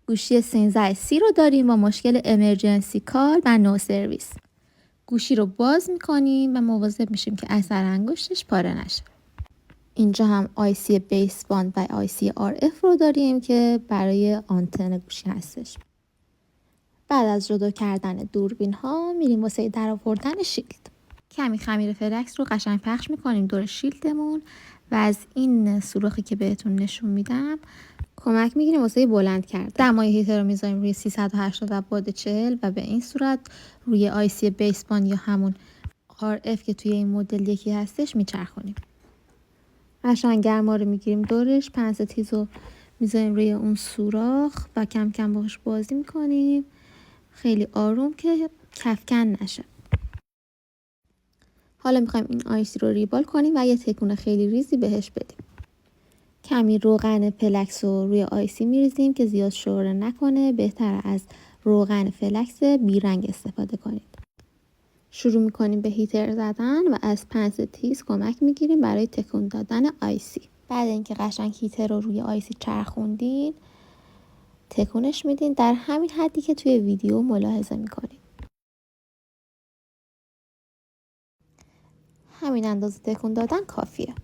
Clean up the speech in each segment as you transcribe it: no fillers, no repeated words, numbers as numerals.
گوشی 13C رو داریم با مشکل امرجنسی کال و نو سرویس. گوشی رو باز میکنیم و مواظب میشیم که اثر انگشتش پاره نشه. اینجا هم آیسی بیس باند و آیسی RF رو داریم که برای آنتن گوشی هستش. بعد از جدا کردن دوربین ها میریم واسه در آوردن شیلد. کمی خمیر فلکس رو قشنگ پخش میکنیم دور شیلدمون و از این سوراخی که بهتون نشون میدم کمک میگیریم واسه بلند کردن. دمای هیتر رو میذاریم روی 380 و باد 40 و به این صورت روی آیسی بیس باند یا همون RF که توی این مدل یکی هستش میچرخونیم. قشنگ گرما رو میگیریم دورش، پنس تیز رو میذاریم روی اون سوراخ و کم کم باهاش بازی میکنیم، خیلی آروم که کفکن نشه. حالا میخوایم این آیسی رو ریبال کنیم و یه تکون خیلی ریزی بهش بدیم. کمی روغن پلکس رو روی آیسی میریزیم که زیاد شوره نکنه، بهتره از روغن فلکس بیرنگ استفاده کنید. شروع میکنیم به هیتر زدن و از پنس تیز کمک میگیریم برای تکون دادن آیسی. بعد اینکه قشنگ هیتر رو روی آیسی چرخوندین تکونش میدین در همین حدی که توی ویدیو ملاحظه میکنید. همین اندازه تکون دادن کافیه.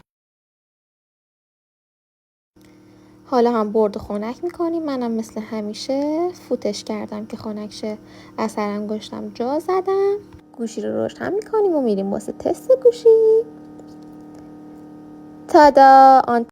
حالا هم برد خنک میکنیم. منم مثل همیشه فوتش کردم که خنک شه، اثر انگشتم جا زدم. گوشی رو روشن میکنیم و میریم واسه تست گوشی. تادا!